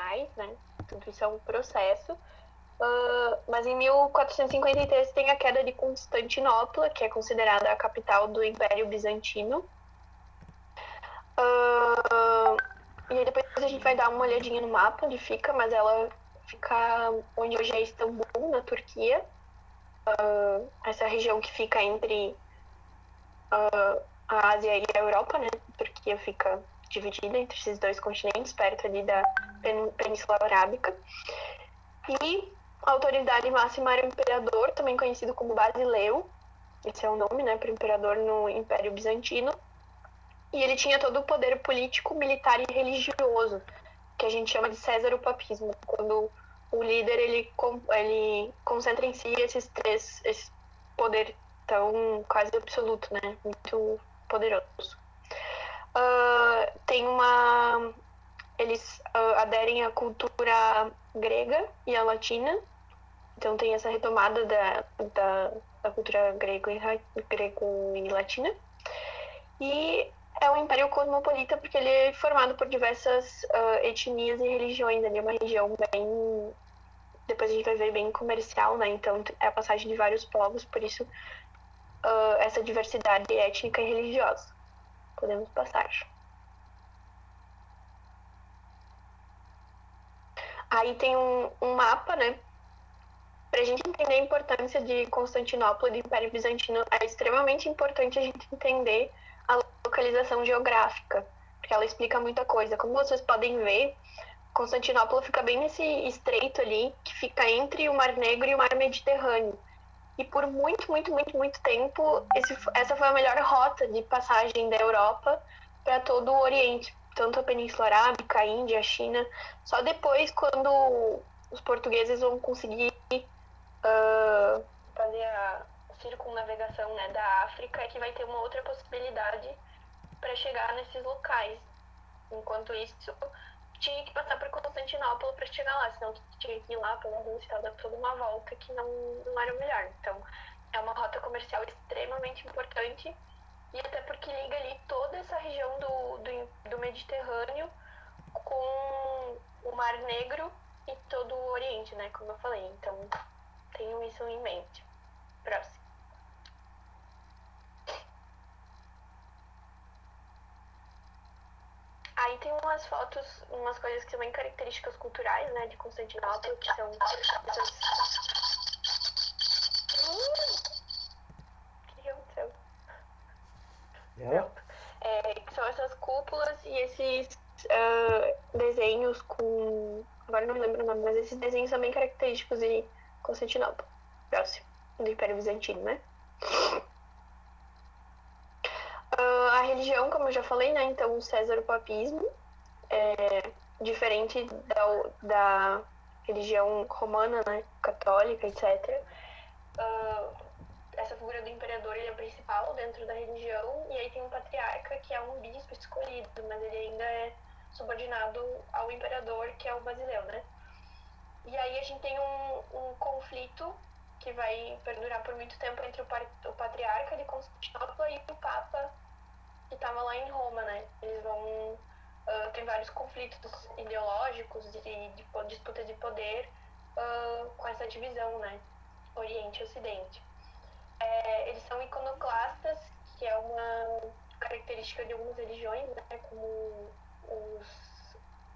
mais, né? Tudo isso é um processo. Mas em 1453 tem a queda de Constantinopla, que é considerada a capital do Império Bizantino. E aí depois a gente vai dar uma olhadinha no mapa onde fica, mas ela fica onde hoje é Istambul, na Turquia. Essa região que fica entre a Ásia e a Europa, né? A Turquia fica dividida entre esses dois continentes, perto ali da Península Arábica. E a autoridade máxima era o imperador, também conhecido como Basileu. Esse é o nome, né, para o imperador no Império Bizantino. E ele tinha todo o poder político, militar e religioso, que a gente chama de Césaropapismo, quando o líder ele concentra em si esse poder tão quase absoluto, né, muito poderoso. Eles aderem à cultura grega e à latina, então tem essa retomada da cultura grego e latina. E é um império cosmopolita porque ele é formado por diversas etnias e religiões. Ali é uma região bem, depois a gente vai ver, bem comercial, né? Então é a passagem de vários povos, por isso essa diversidade étnica e religiosa. Podemos passar. Aí tem um mapa, né? Para a gente entender a importância de Constantinopla e do Império Bizantino, é extremamente importante a gente entender a localização geográfica, porque ela explica muita coisa. Como vocês podem ver, Constantinopla fica bem nesse estreito ali, que fica entre o Mar Negro e o Mar Mediterrâneo. E por muito tempo, essa foi a melhor rota de passagem da Europa para todo o Oriente, tanto a Península Arábica, a Índia, a China. Só depois, quando os portugueses vão conseguir fazer a circunnavegação, né, da África, é que vai ter uma outra possibilidade para chegar nesses locais. Enquanto isso, tinha que passar por Constantinopla para chegar lá, senão tinha que ir lá pela Rússia, dar toda uma volta que não era o melhor. Então, é uma rota comercial extremamente importante, e até porque liga ali toda essa região do Mediterrâneo com o Mar Negro e todo o Oriente, né, como eu falei. Então, tenham isso em mente. Próximo. Aí tem umas fotos, umas coisas que são bem características culturais, né, de Constantinopla, que são essas... O que aconteceu? Pronto. Que são essas cúpulas e esses desenhos com... Agora não me lembro o nome, mas esses desenhos são bem característicos de Constantinopla. Próximo. Do Império Bizantino, né? A religião, como eu já falei, né? Então, o Césaropapismo é diferente da religião romana, né? Católica, etc. Essa figura do imperador, ele é principal dentro da religião, e aí tem um patriarca, que é um bispo escolhido, mas ele ainda é subordinado ao imperador, que é o Basileu, né? E aí a gente tem um conflito que vai perdurar por muito tempo entre o patriarca de Constantinopla e o papa que estava lá em Roma, né? Eles vão... tem vários conflitos ideológicos e de disputa de poder com essa divisão, né? Oriente e Ocidente. Eles são iconoclastas, que é uma característica de algumas religiões, né? Como os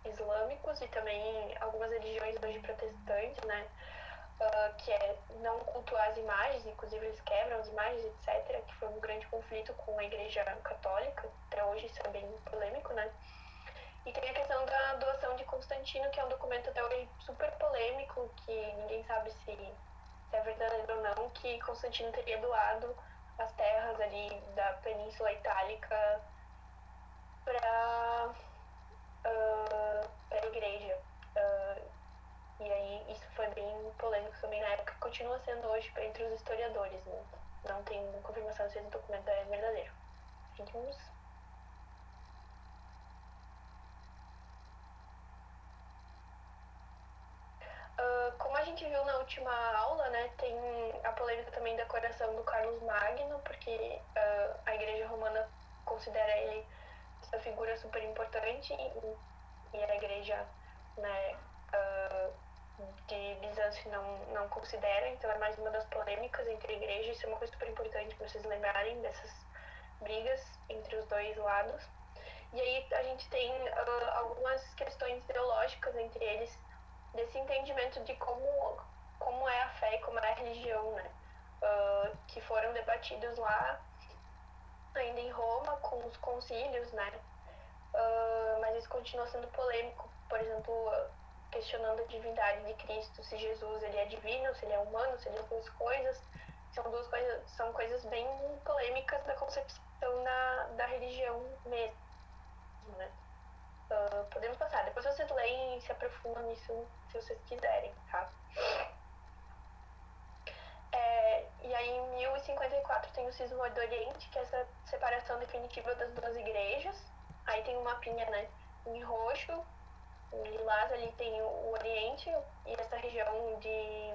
islâmicos e também algumas religiões hoje protestantes, né? Que é não cultuar as imagens, inclusive eles quebram as imagens, etc., que foi um grande conflito com a Igreja Católica. Até hoje isso é bem polêmico, né? E tem a questão da doação de Constantino, que é um documento até hoje super polêmico, que ninguém sabe se é verdadeiro ou não, que Constantino teria doado as terras ali da Península Itálica para a Igreja. E aí isso foi bem polêmico também na época, continua sendo hoje entre os historiadores, né? Não tem confirmação se esse documento é verdadeiro. Seguimos. Como a gente viu na última aula, né, tem a polêmica também da coroação do Carlos Magno, porque a Igreja Romana considera ele essa figura super importante, e a Igreja né, de Bizâncio não considera, então é mais uma das polêmicas entre a igreja. Isso é uma coisa super importante para vocês lembrarem dessas brigas entre os dois lados. E aí a gente tem algumas questões teológicas entre eles, desse entendimento de como é a fé e como é a religião, né? Que foram debatidos lá, ainda em Roma, com os concílios, né? Mas isso continua sendo polêmico. Por exemplo, questionando a divindade de Cristo, se Jesus ele é divino, se ele é humano, se ele é duas coisas. São coisas bem polêmicas da concepção da religião mesmo, né? Podemos passar. Depois vocês leem e se aprofundam nisso se vocês quiserem, tá? E aí em 1054 tem o Cisma do Oriente, que é essa separação definitiva das duas igrejas. Aí tem um mapinha, né, em roxo, em lilás ali tem o Oriente e essa região de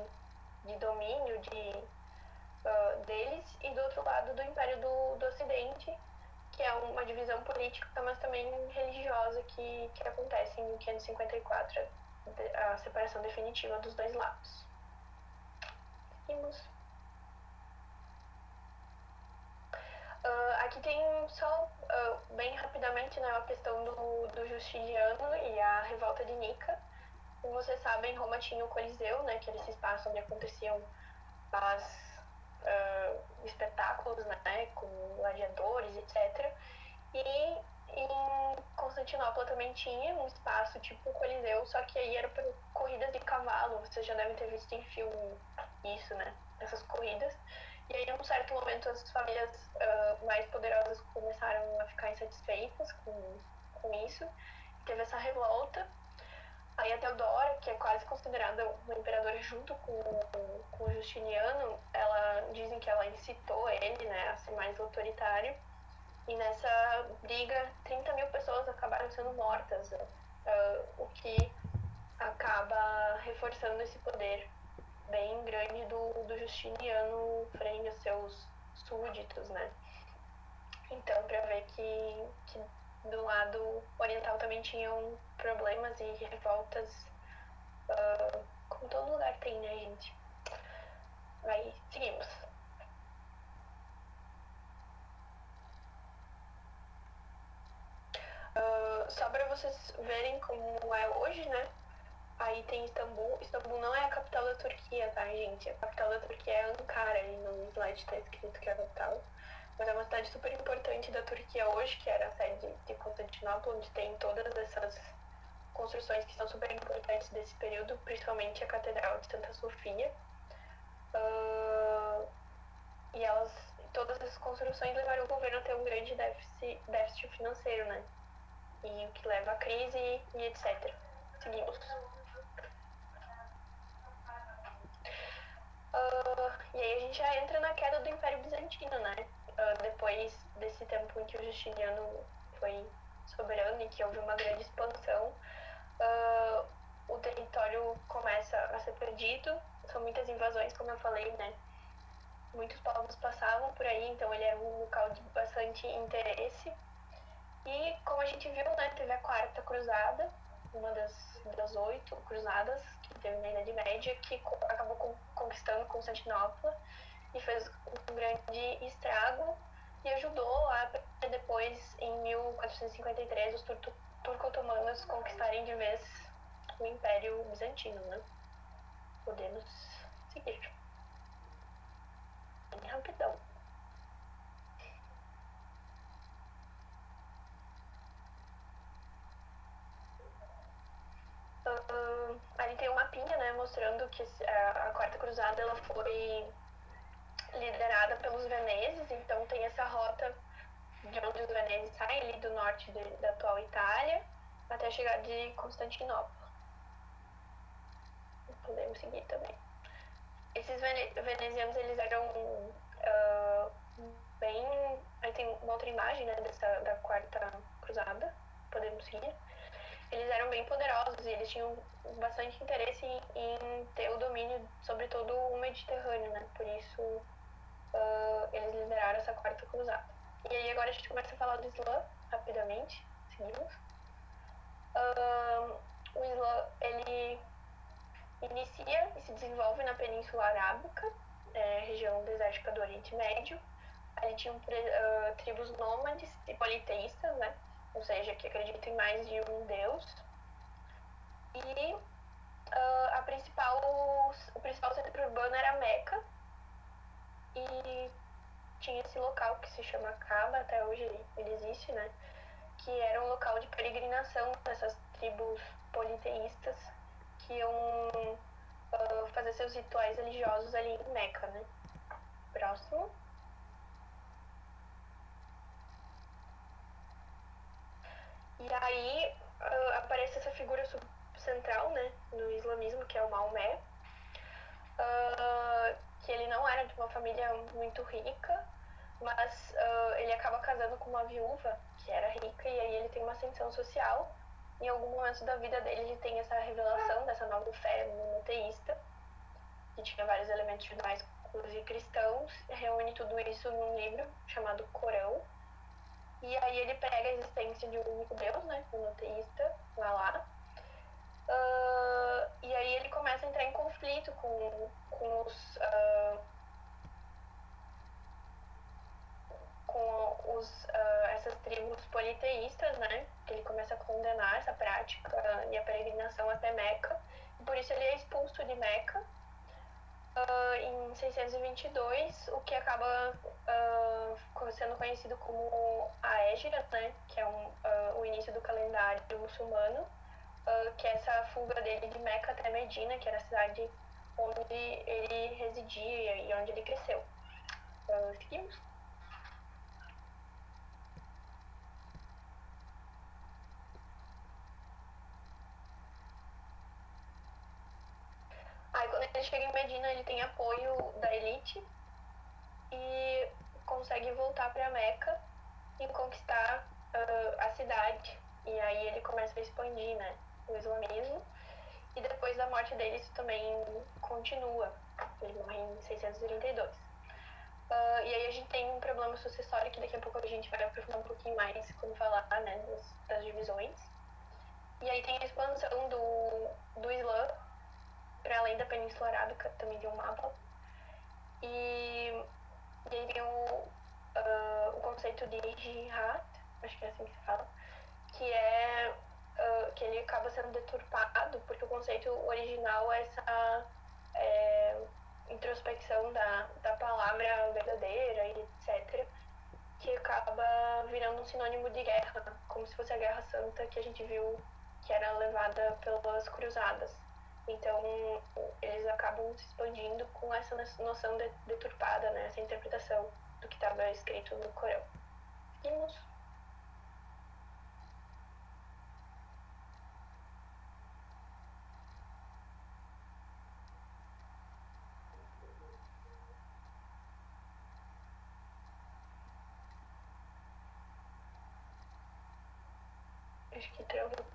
domínio deles, e do outro lado do Império do Ocidente, que é uma divisão política, mas também religiosa que acontece em 1554, a separação definitiva dos dois lados. Seguimos. Aqui tem só, bem rapidamente, né, a questão do Justiniano e a revolta de Nica. Como vocês sabem, Roma tinha o Coliseu, né, que era esse espaço onde aconteciam espetáculos, né, com gladiadores, etc. E em Constantinopla também tinha um espaço tipo o Coliseu, só que aí era para corridas de cavalo. Vocês já devem ter visto em filme isso, né, essas corridas. E aí, em um certo momento, as famílias mais poderosas começaram a ficar insatisfeitas com isso. Teve essa revolta. Aí a Teodora, que é quase considerada uma imperadora junto com o Justiniano, dizem que ela incitou ele, né, a ser mais autoritário. E nessa briga, 30 mil pessoas acabaram sendo mortas, o que acaba reforçando esse poder bem grande do Justiniano frente aos seus súditos, né? Então, para ver que do lado oriental também tinham problemas e revoltas, como todo lugar tem, né, gente? Aí, seguimos. Só para vocês verem como é hoje, né? Aí tem Istambul. Istambul não é a capital da Turquia, tá, gente? A capital da Turquia é Ankara, e no slide tá escrito que é a capital. Mas é uma cidade super importante da Turquia hoje, que era a sede de Constantinopla, onde tem todas essas construções que são super importantes desse período, principalmente a Catedral de Santa Sofia. E todas essas construções levaram o governo a ter um grande déficit financeiro, né? E o que leva à crise e etc. Seguimos. E aí a gente já entra na queda do Império Bizantino, né? Depois desse tempo em que o Justiniano foi soberano e que houve uma grande expansão, o território começa a ser perdido. São muitas invasões, como eu falei, né? Muitos povos passavam por aí, então ele era um local de bastante interesse. E como a gente viu, né, teve a Quarta Cruzada, uma das 8 cruzadas que teve na Idade Média, que acabou conquistando Constantinopla e fez um grande estrago e ajudou a depois, em 1453, os turco-otomanos conquistarem de vez o Império Bizantino, né? Podemos seguir. Bem rapidão. Ali tem um mapinha, né, mostrando que a Quarta Cruzada ela foi liderada pelos veneses, então tem essa rota de onde os veneses saem, ali do norte da atual Itália, até chegar de Constantinopla. Podemos seguir também. Esses venezianos, eles eram bem... Aí tem uma outra imagem, né, da Quarta Cruzada, podemos seguir. Eles eram bem poderosos e eles tinham bastante interesse em ter o domínio sobre todo o Mediterrâneo, né? Por isso, eles lideraram essa Quarta Cruzada. E aí agora a gente começa a falar do Islã, rapidamente. Seguimos. O Islã se desenvolve na Península Arábica, região desértica do Oriente Médio. Ali tinham tribos nômades e politeístas, né? Ou seja, que acreditam em mais de um deus. E o principal centro urbano era Meca. E tinha esse local que se chama Kaaba, até hoje ele existe, né? Que era um local de peregrinação dessas tribos politeístas que iam fazer seus rituais religiosos ali em Meca, né? Próximo. E aí aparece essa figura central, né, no islamismo, que é o Maomé, que ele não era de uma família muito rica, mas ele acaba casando com uma viúva que era rica, e aí ele tem uma ascensão social. Em algum momento da vida dele, ele tem essa revelação dessa nova fé monoteísta, que tinha vários elementos judaicos e cristãos, reúne tudo isso num livro chamado Corão. E aí ele pega a existência de um único Deus, né, monoteísta, lá. E aí ele começa a entrar em conflito com essas tribos politeístas, né? Ele começa a condenar essa prática e a peregrinação até Meca. E por isso ele é expulso de Meca em 622, o que acaba sendo conhecido como a Hégira, né? Que é o início do calendário muçulmano, que é essa fuga dele de Meca até Medina, que era a cidade onde ele residia e onde ele cresceu. Seguimos? Aí quando ele chega em Medina, ele tem apoio da elite e consegue voltar para Meca e conquistar a cidade. E aí ele começa a expandir, né, o islamismo. E depois da morte dele, isso também continua. Ele morre em 632. E aí a gente tem um problema sucessório que daqui a pouco a gente vai aprofundar um pouquinho mais quando falar, né, das divisões. E aí tem a expansão do Islã para além da Península Arábica, também tem um mapa. E aí tem o conceito de jihad, acho que é assim que se fala, que é que ele acaba sendo deturpado, porque o conceito original é essa introspecção da palavra verdadeira e etc., que acaba virando um sinônimo de guerra, como se fosse a Guerra Santa que a gente viu que era levada pelas cruzadas. Então, eles acabam se expandindo com essa noção deturpada, né? Essa interpretação do que estava escrito no Corão. Seguimos. Acho que travou.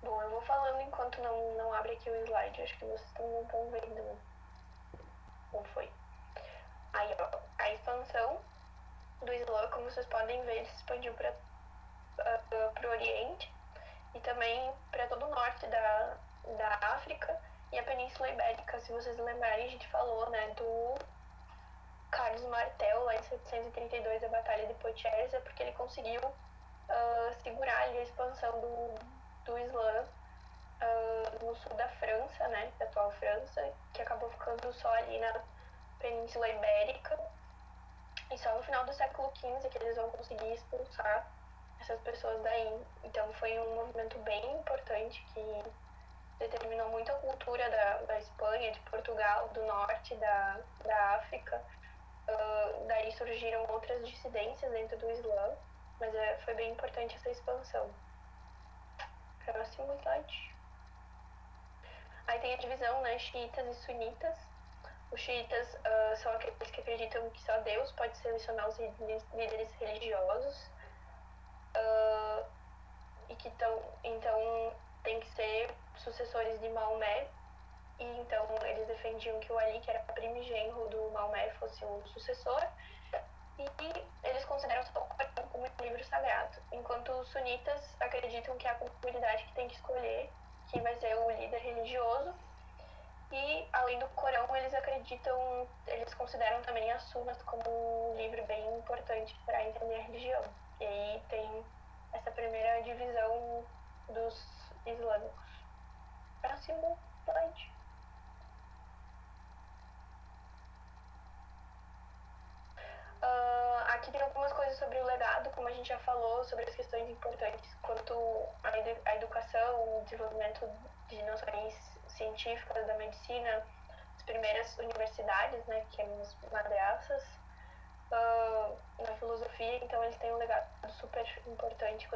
Bom, eu vou falando enquanto não abre aqui o slide. Acho que vocês não estão vendo, né? Como foi? Aí, ó, a expansão do Islã, como vocês podem ver, ele se expandiu para o Oriente e também para todo o norte da África e a Península Ibérica. Se vocês lembrarem, a gente falou, né, do Carlos Martel, lá em 732, a Batalha de Poitiers, é porque ele conseguiu segurar ali a expansão do Islã no sul da França, né, da atual França, que acabou ficando só ali na Península Ibérica. E só no final do século XV que eles vão conseguir expulsar essas pessoas daí. Então foi um movimento bem importante que determinou muito a cultura da Espanha, de Portugal, do norte da África. Daí surgiram outras dissidências dentro do Islã, mas foi bem importante essa expansão. Próximo slide. Aí tem a divisão, né, xiitas e sunitas. Os xiitas são aqueles que acreditam que só Deus pode selecionar os líderes religiosos e que então tem que ser sucessores de Maomé. E então eles defendiam que o Ali, que era primigenro do Maomé, fosse o sucessor. E eles consideram o Corão como um livro sagrado, enquanto os sunitas acreditam que é a comunidade que tem que escolher que vai ser o líder religioso. E, além do Corão, eles consideram também as Sunas como um livro bem importante para entender a religião. E aí tem essa primeira divisão dos islâmicos. Próximo slide. Aqui tem algumas coisas sobre o legado, como a gente já falou, sobre as questões importantes quanto à educação, o desenvolvimento de noções científicas da medicina, as primeiras universidades, né, que são as madraças, na filosofia. Então eles têm um legado super importante.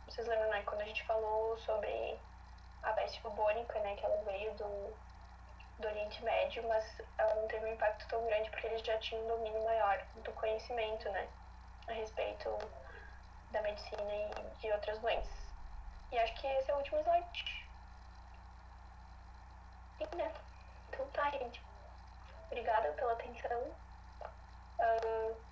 Vocês lembram, né, quando a gente falou sobre a peste bubônica, né, que ela veio do Oriente Médio, mas ela não teve um impacto tão grande porque eles já tinham um domínio maior do conhecimento, né, a respeito da medicina e de outras doenças. E acho que esse é o último slide. Sim, né? Então tá, gente. Obrigada pela atenção.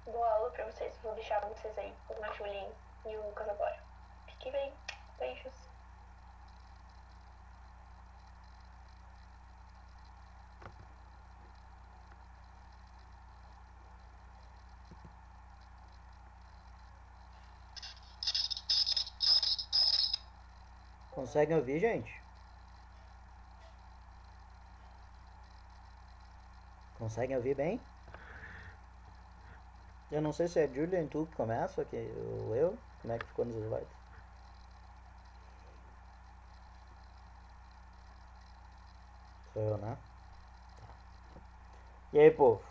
Boa aula pra vocês. Vou deixar vocês aí com a Julie e o Lucas agora. Fiquem bem. Beijos. Conseguem ouvir, gente? Conseguem ouvir bem? Eu não sei se é Julian tu que começa, ou eu. Como é que ficou nos slides? Sou eu, né? E aí, povo?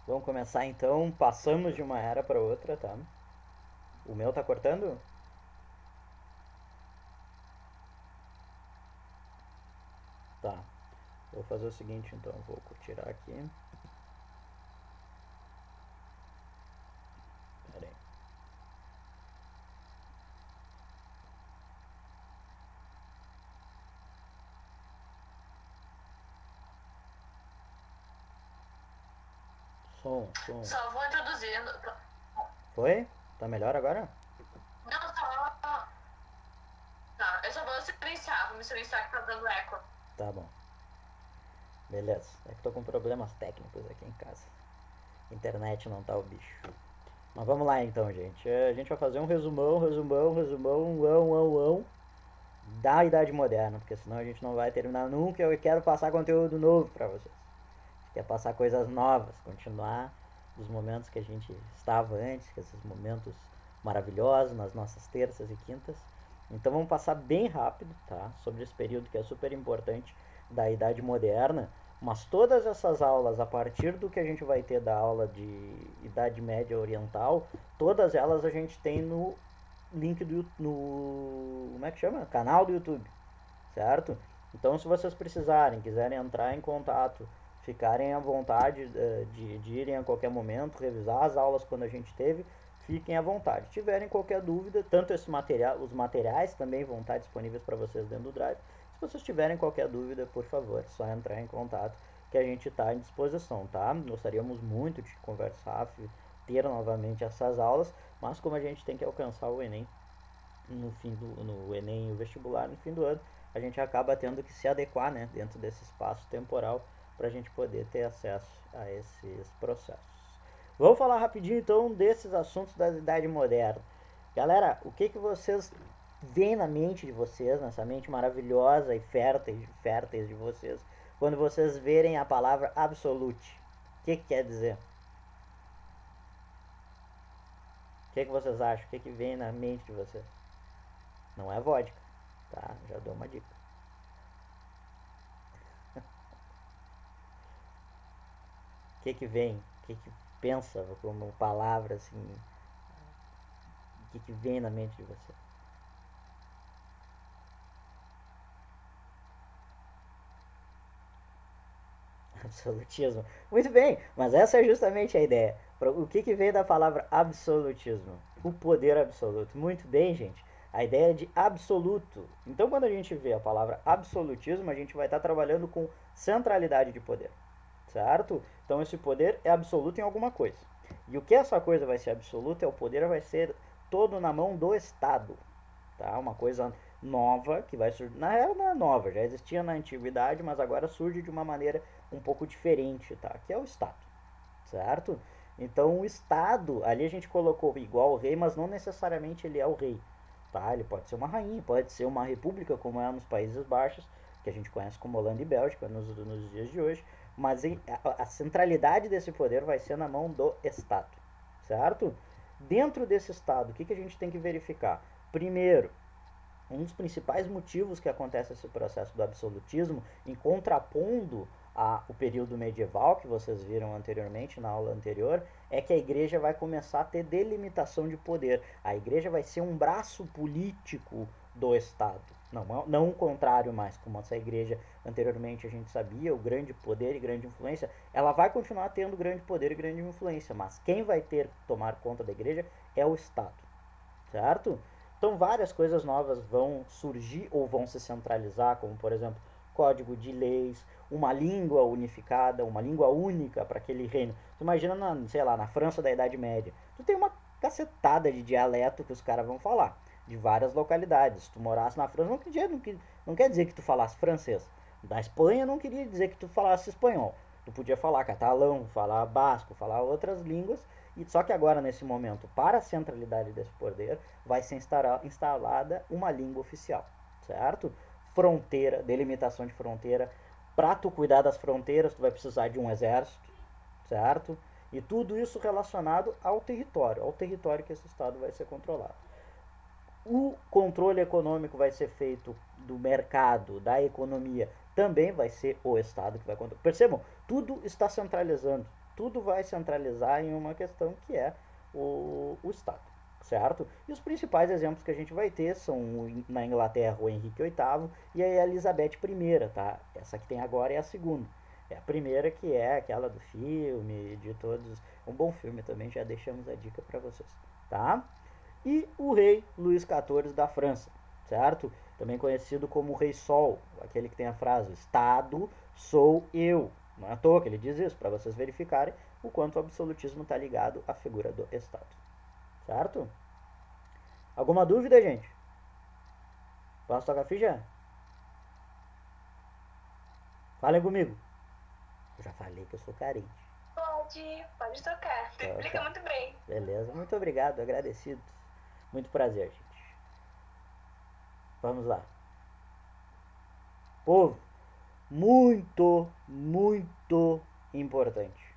Vamos começar então. Passamos de uma era para outra, tá? O meu tá cortando? Tá. Vou fazer o seguinte então. Vou tirar aqui. Pera aí. Som. Só vou introduzindo. Foi? Tá melhor agora? Não, só. Tá, eu só vou silenciar. Vou me silenciar que tá dando eco. Tá bom. Beleza. É que tô com problemas técnicos aqui em casa. Internet não tá o bicho. Mas vamos lá então, gente. A gente vai fazer um resumão da Idade Moderna, porque senão a gente não vai terminar nunca. Eu quero passar conteúdo novo para vocês. Quer passar coisas novas, continuar dos momentos que a gente estava antes, que esses momentos maravilhosos nas nossas terças e quintas. Então vamos passar bem rápido, tá? Sobre esse período que é super importante da Idade Moderna. Mas todas essas aulas, a partir do que a gente vai ter da aula de Idade Média Oriental, todas elas a gente tem no link no como é que chama? Canal do YouTube, certo? Então se vocês precisarem, quiserem entrar em contato, ficarem à vontade de irem a qualquer momento, revisar as aulas quando a gente teve, fiquem à vontade. Se tiverem qualquer dúvida, tanto esse material, os materiais também vão estar disponíveis para vocês dentro do Drive. Se vocês tiverem qualquer dúvida, por favor, é só entrar em contato que a gente está à disposição, tá? Gostaríamos muito de conversar, ter novamente essas aulas, mas como a gente tem que alcançar o Enem no Enem e o vestibular no fim do ano, a gente acaba tendo que se adequar, né, dentro desse espaço temporal para a gente poder ter acesso a esses processos. Vamos falar rapidinho então desses assuntos da Idade Moderna. Galera, o que vocês veem na mente de vocês, nessa mente maravilhosa e férteis de vocês, quando vocês verem a palavra absolute? O que quer dizer? O que vocês acham? O que vem na mente de vocês? Não é vodka, tá? Já dou uma dica. O que vem? O que pensa como palavra assim? O que vem na mente de você? Absolutismo. Muito bem, mas essa é justamente a ideia. O que vem da palavra absolutismo? O poder absoluto. Muito bem, gente. A ideia de absoluto. Então, quando a gente vê a palavra absolutismo, a gente vai estar trabalhando com centralidade de poder, certo? Então, esse poder é absoluto em alguma coisa. E o que essa coisa vai ser absoluta é o poder vai ser todo na mão do Estado, tá? Uma coisa nova que vai surgir. Na real não é nova, já existia na antiguidade, mas agora surge de uma maneira um pouco diferente, tá? Que é o Estado, certo? Então o Estado, ali a gente colocou igual o rei, mas não necessariamente ele é o rei, tá? Ele pode ser uma rainha, pode ser uma república, como é nos Países Baixos, que a gente conhece como Holanda e Bélgica nos dias de hoje, mas a centralidade desse poder vai ser na mão do Estado, certo? Dentro desse Estado, o que a gente tem que verificar? Primeiro, um dos principais motivos que acontece esse processo do absolutismo, em contrapondo o período medieval que vocês viram anteriormente na aula anterior, é que a igreja vai começar a ter delimitação de poder. A igreja vai ser um braço político do Estado. Não o contrário mais, como essa igreja anteriormente a gente sabia, o grande poder e grande influência, ela vai continuar tendo grande poder e grande influência, mas quem vai tomar conta da igreja é o Estado, certo? Então várias coisas novas vão surgir ou vão se centralizar, como por exemplo, código de leis, uma língua unificada, uma língua única para aquele reino. Tu imagina, sei lá, na França da Idade Média, tu tem uma cacetada de dialeto que os caras vão falar, de várias localidades. Se tu morasse na França, não quer dizer que tu falasse francês. Da Espanha não queria dizer que tu falasse espanhol. Tu podia falar catalão, falar basco, falar outras línguas. E só que agora, nesse momento, para a centralidade desse poder, vai ser instalada uma língua oficial, certo? Fronteira, delimitação de fronteira. Para tu cuidar das fronteiras, tu vai precisar de um exército, certo? E tudo isso relacionado ao território que esse Estado vai ser controlado. O controle econômico vai ser feito do mercado, da economia, também vai ser o Estado que vai controlar. Percebam, tudo está centralizando, tudo vai centralizar em uma questão que é o Estado, certo? E os principais exemplos que a gente vai ter são na Inglaterra o Henrique VIII e a Elizabeth I, tá? Essa que tem agora é a segunda. É a primeira que é aquela do filme, de todos. Um bom filme também, já deixamos a dica para vocês, tá? E o rei Luís XIV da França, certo? Também conhecido como o Rei Sol, aquele que tem a frase Estado sou eu. Não é à toa que ele diz isso, para vocês verificarem o quanto o absolutismo está ligado à figura do Estado, certo? Alguma dúvida, gente? Posso tocar a ficha? Falem comigo. Eu já falei que eu sou carente. Pode tocar. Tu explica muito bem. Beleza, muito obrigado, agradecido. Muito prazer, gente. Vamos lá. Povo, muito importante,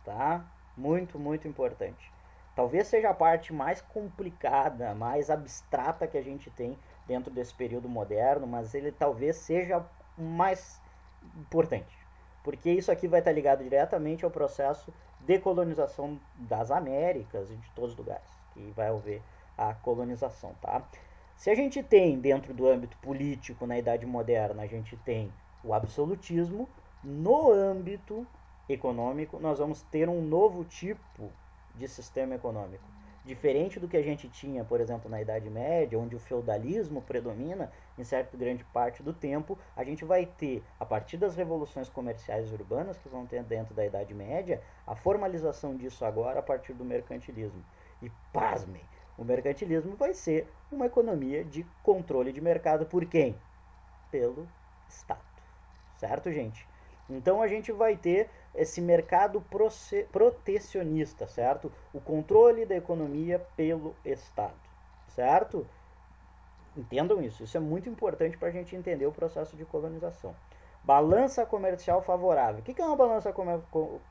tá? Muito importante. Talvez seja a parte mais complicada, mais abstrata que a gente tem dentro desse período moderno, mas ele talvez seja o mais importante, porque isso aqui vai estar ligado diretamente ao processo de colonização das Américas e de todos os lugares que vai haver a colonização, tá? Se a gente tem dentro do âmbito político na Idade Moderna, a gente tem o absolutismo, no âmbito econômico nós vamos ter um novo tipo de sistema econômico. Diferente do que a gente tinha, por exemplo, na Idade Média, onde o feudalismo predomina em certa grande parte do tempo, a gente vai ter, a partir das revoluções comerciais urbanas que vão ter dentro da Idade Média, a formalização disso agora a partir do mercantilismo. E pasmem, o mercantilismo vai ser uma economia de controle de mercado por quem? Pelo Estado. Certo, gente? Então a gente vai ter esse mercado protecionista, certo? O controle da economia pelo Estado, certo? Entendam isso, isso é muito importante para a gente entender o processo de colonização. Balança comercial favorável. O que é uma balança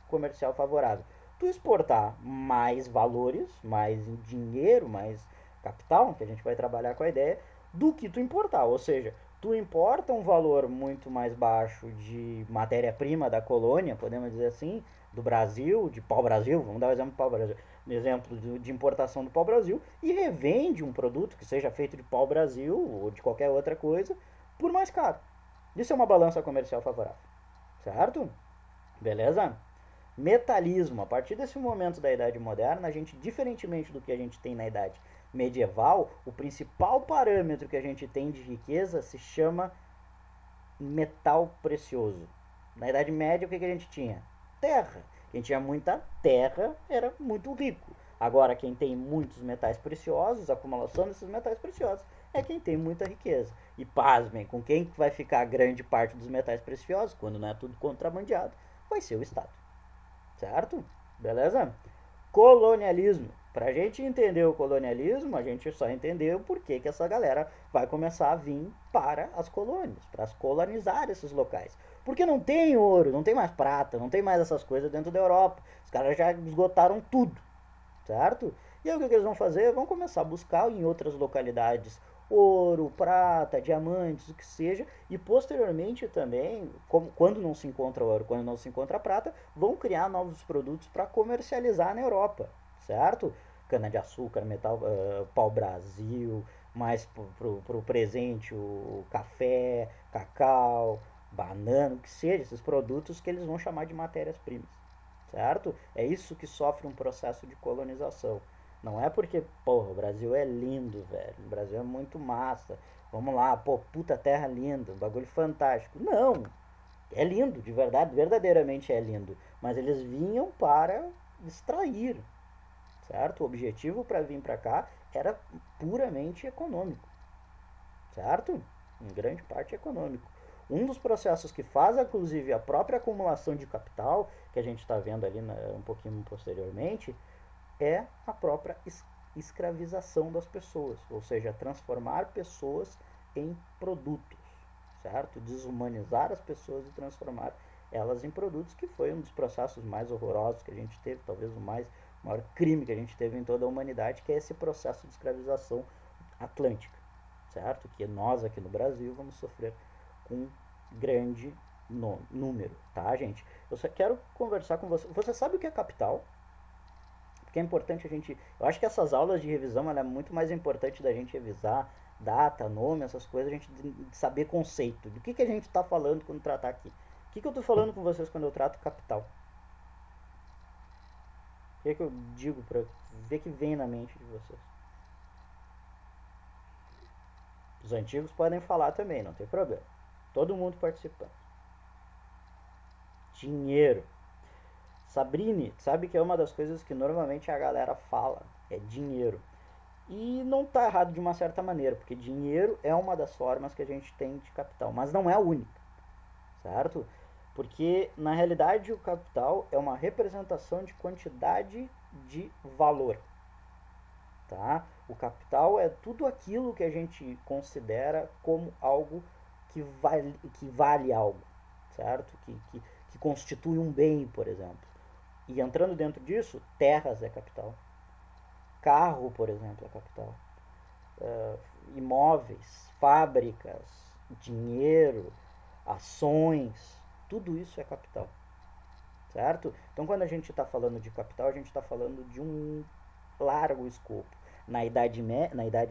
comercial favorável? Tu exportar mais valores, mais dinheiro, mais capital, que a gente vai trabalhar com a ideia, do que tu importar. Ou seja, tu importa um valor muito mais baixo de matéria-prima da colônia, podemos dizer assim, do Brasil, de pau-brasil, vamos dar o exemplo do pau-brasil, exemplo de importação do pau-brasil, e revende um produto que seja feito de pau-brasil ou de qualquer outra coisa por mais caro. Isso é uma balança comercial favorável, certo? Beleza? Metalismo. A partir desse momento da Idade Moderna, a gente, diferentemente do que a gente tem na Idade Medieval, o principal parâmetro que a gente tem de riqueza se chama metal precioso. Na Idade Média, o que a gente tinha? Terra. Quem tinha muita terra era muito rico. Agora, quem tem muitos metais preciosos, a acumulação desses metais preciosos é quem tem muita riqueza. E pasmem, com quem vai ficar grande parte dos metais preciosos, quando não é tudo contrabandeado, vai ser o Estado. Certo? Beleza? Colonialismo. Para a gente entender o colonialismo, a gente só entendeu por que essa galera vai começar a vir para as colônias, para colonizar esses locais. Porque não tem ouro, não tem mais prata, não tem mais essas coisas dentro da Europa. Os caras já esgotaram tudo, certo? E aí o que eles vão fazer? Vão começar a buscar em outras localidades ouro, prata, diamantes, o que seja, e posteriormente também, quando não se encontra ouro, quando não se encontra prata, vão criar novos produtos para comercializar na Europa, certo? Cana-de-açúcar, metal, pau-brasil, mais pro presente o café, cacau, banana, o que seja, esses produtos que eles vão chamar de matérias-primas, certo? É isso que sofre um processo de colonização. Não é porque, porra, o Brasil é lindo, velho. O Brasil é muito massa. Vamos lá, pô, puta terra linda, um bagulho fantástico. Não! É lindo, de verdade, verdadeiramente é lindo. Mas eles vinham para extrair, certo? O objetivo para vir para cá era puramente econômico, certo? Em grande parte econômico. Um dos processos que faz, inclusive, a própria acumulação de capital, que a gente está vendo ali um pouquinho posteriormente, é a própria escravização das pessoas, ou seja, transformar pessoas em produtos, certo? Desumanizar as pessoas e transformar elas em produtos, que foi um dos processos mais horrorosos que a gente teve, talvez o maior crime que a gente teve em toda a humanidade, que é esse processo de escravização atlântica, certo? Que nós aqui no Brasil vamos sofrer com grande número, tá, gente? Eu só quero conversar com você. Você sabe o que é capital? Porque é importante a gente. Eu acho que essas aulas de revisão ela é muito mais importante da gente revisar data, nome, essas coisas, a gente saber conceito. Do que a gente está falando quando tratar aqui. O que eu estou falando com vocês quando eu trato capital? O que eu digo para ver que vem na mente de vocês? Os antigos podem falar também, não tem problema. Todo mundo participando. Dinheiro. Sabrine, sabe que é uma das coisas que normalmente a galera fala, é dinheiro. E não está errado de uma certa maneira, porque dinheiro é uma das formas que a gente tem de capital, mas não é a única, certo? Porque na realidade o capital é uma representação de quantidade de valor, tá? O capital é tudo aquilo que a gente considera como algo que vale algo, certo? Que constitui um bem, por exemplo. E entrando dentro disso, terras é capital. Carro, por exemplo, é capital. Imóveis, fábricas, dinheiro, ações, tudo isso é capital. Certo? Então, quando a gente está falando de capital, a gente está falando de um largo escopo. Na idade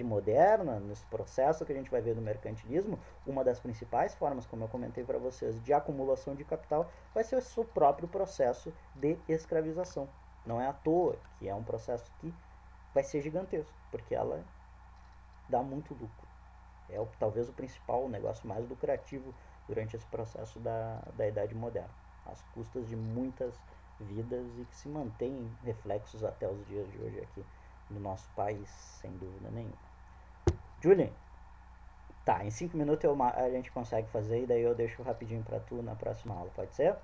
moderna, nesse processo que a gente vai ver do mercantilismo, uma das principais formas, como eu comentei para vocês, de acumulação de capital vai ser o seu próprio processo de escravização. Não é à toa que é um processo que vai ser gigantesco, porque ela dá muito lucro. É talvez o principal, negócio mais lucrativo durante esse processo da idade moderna, às custas de muitas vidas e que se mantém reflexos até os dias de hoje aqui no nosso país, sem dúvida nenhuma. Julian, tá, em 5 minutos a gente consegue fazer e daí eu deixo rapidinho pra tu na próxima aula, pode ser?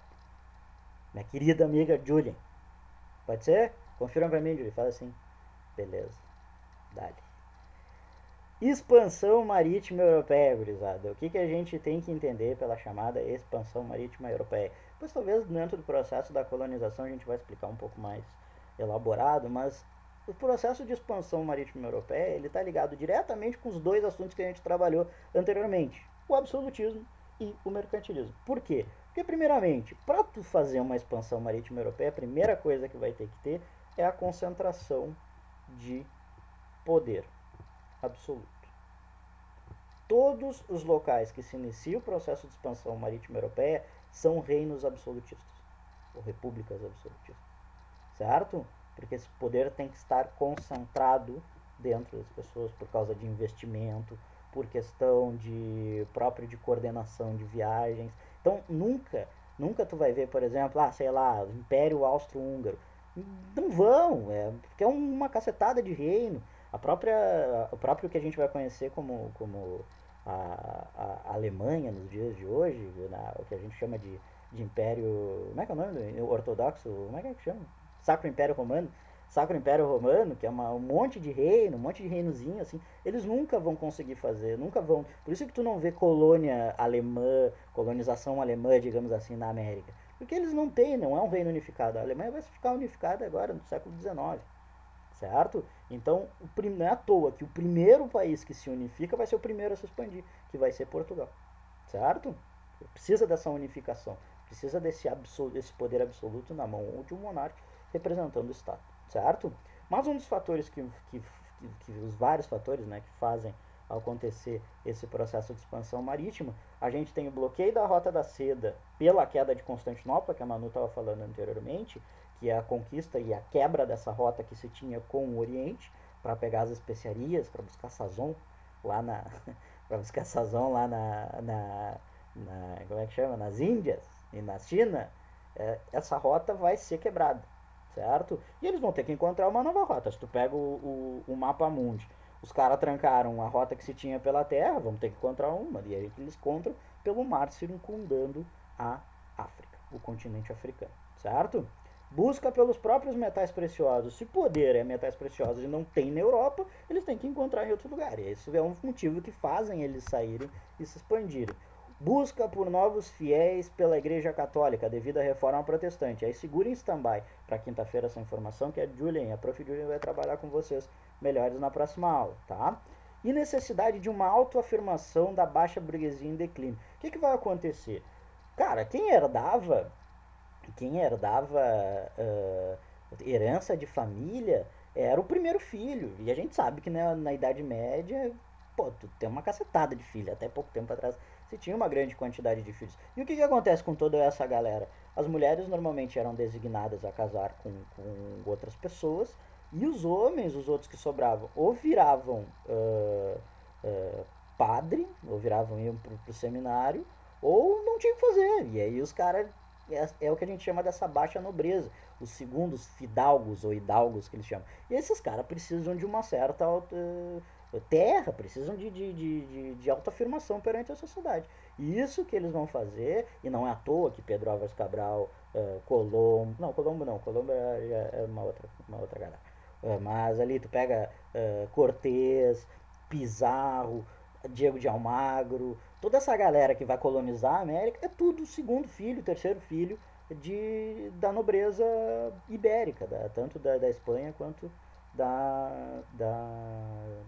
Minha querida amiga Julian, pode ser? Confirma pra mim, Julian, fala assim. Beleza, dale. Expansão marítima europeia, gurizada. O que a gente tem que entender pela chamada expansão marítima europeia? Pois talvez dentro do processo da colonização a gente vai explicar um pouco mais elaborado, mas o processo de expansão marítima europeia ele está ligado diretamente com os dois assuntos que a gente trabalhou anteriormente, o absolutismo e o mercantilismo. Por quê? Porque primeiramente, para tu fazer uma expansão marítima europeia, a primeira coisa que vai ter que ter é a concentração de poder absoluto. Todos os locais que se inicia o processo de expansão marítima europeia são reinos absolutistas, ou repúblicas absolutistas, certo? Porque esse poder tem que estar concentrado dentro das pessoas por causa de investimento, por questão de coordenação de viagens. Então nunca tu vai ver, por exemplo, sei lá, Império Austro-Húngaro. Não vão, porque é uma cacetada de reino. O próprio que a gente vai conhecer como a Alemanha nos dias de hoje, o que a gente chama de Império. Como é que é o nome? Ortodoxo? Como é que chama? Sacro Império Romano. Sacro Império Romano, que é um monte de reino, um monte de reinozinho, assim, eles nunca vão conseguir fazer, nunca vão. Por isso que tu não vê colônia alemã, colonização alemã, digamos assim, na América. Porque eles não têm, não é um reino unificado. A Alemanha vai ficar unificada agora no século XIX, certo? Então, não é à toa que o primeiro país que se unifica vai ser o primeiro a se expandir, que vai ser Portugal, certo? Precisa dessa unificação, precisa desse poder absoluto na mão de um monarca representando o Estado, certo? Mas um dos fatores os vários fatores, né, que fazem acontecer esse processo de expansão marítima, a gente tem o bloqueio da Rota da Seda pela queda de Constantinopla, que a Manu estava falando anteriormente, que é a conquista e a quebra dessa rota que se tinha com o Oriente, para pegar as especiarias, para buscar sazon lá na para buscar sazon lá como é que chama? Nas Índias e na China, essa rota vai ser quebrada, certo? E eles vão ter que encontrar uma nova rota. Se tu pega o mapa mundi, os caras trancaram a rota que se tinha pela terra, vamos ter que encontrar uma. E aí eles encontram pelo mar circundando a África, o continente africano, certo? Busca pelos próprios metais preciosos. Se poder é metais preciosos e não tem na Europa, eles têm que encontrar em outro lugar. E esse é um motivo que fazem eles saírem e se expandirem. Busca por novos fiéis pela Igreja Católica devido à reforma protestante. Aí segura em stand-by para quinta-feira essa informação, que a Julian, a Prof. Julian vai trabalhar com vocês melhores na próxima aula, tá? E necessidade de uma autoafirmação da baixa burguesia em declínio. O que vai acontecer? Cara, quem herdava herança de família era o primeiro filho. E a gente sabe que na Idade Média, pô, tu tem uma cacetada de filho. Até pouco tempo atrás se tinha uma grande quantidade de filhos. E o que acontece com toda essa galera? As mulheres normalmente eram designadas a casar com outras pessoas. E os homens, os outros que sobravam, ou viravam padre, ou iam pro seminário, ou não tinha o que fazer. E aí os caras é o que a gente chama dessa baixa nobreza, os segundos fidalgos ou hidalgos que eles chamam. E esses caras precisam de uma certa terra, precisam de autoafirmação perante a sociedade. E isso que eles vão fazer, e não é à toa que Pedro Álvares Cabral, Colombo, não, Colombo é uma outra galera. Mas ali tu pega Cortez, Pizarro, Diego de Almagro, toda essa galera que vai colonizar a América é tudo segundo filho, terceiro filho da nobreza ibérica, tanto da Espanha quanto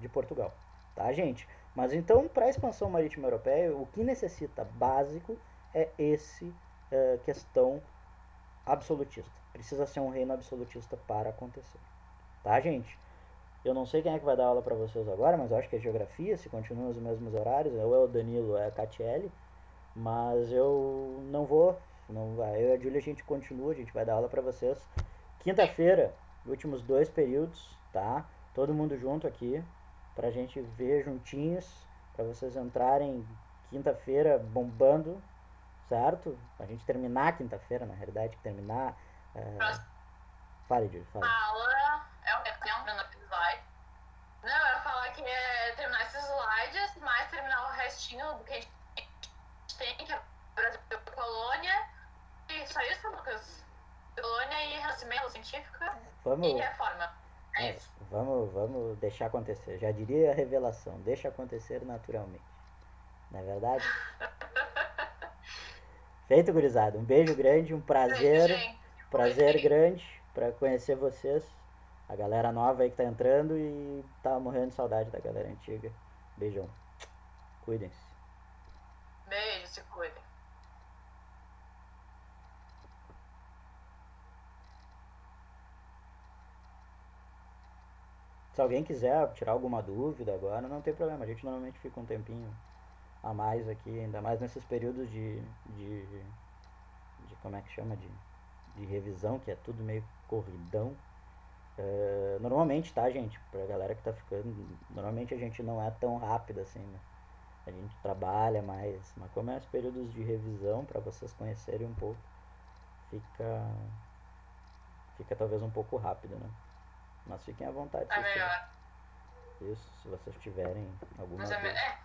de Portugal. Tá, gente? Mas então, para a expansão marítima europeia, o que necessita básico é questão absolutista. Precisa ser um reino absolutista para acontecer. Tá, gente? Eu não sei quem é que vai dar aula para vocês agora, mas eu acho que é geografia, se continua os mesmos horários. Ou é o Danilo ou é a Catiele. Mas eu não vou. Não vai. Eu e a Júlia a gente continua, a gente vai dar aula para vocês. Quinta-feira, últimos 2 períodos, tá? Todo mundo junto aqui, pra gente ver juntinhos, para vocês entrarem quinta-feira bombando, certo? A gente terminar quinta-feira, na realidade, terminar. Fale, Júlia, fale. A aula é o slide. Não, eu ia falar que é terminar esses slides, mas terminar o restinho do que a gente tem, que é Brasil e colônia. E só isso, Lucas? Colônia e renascimento científica e reforma. É isso. Vamos deixar acontecer. Já diria a revelação, deixa acontecer naturalmente. Não é verdade? Feito, gurizada. Um beijo grande, um prazer. Prazer grande para conhecer vocês. A galera nova aí que tá entrando e tá morrendo de saudade da galera antiga. Beijão. Cuidem-se. Beijo, se cuidem. Se alguém quiser tirar alguma dúvida agora, não tem problema. A gente normalmente fica um tempinho a mais aqui, ainda mais nesses períodos de como é que chama? De revisão, que é tudo meio corridão. Normalmente, tá, gente? Pra galera que tá ficando, normalmente a gente não é tão rápido assim, né? A gente trabalha mais, mas como é os períodos de revisão, para vocês conhecerem um pouco, fica talvez um pouco rápido, né? Mas fiquem à vontade. É melhor. Isso, se vocês tiverem alguma Mas é, dúvida.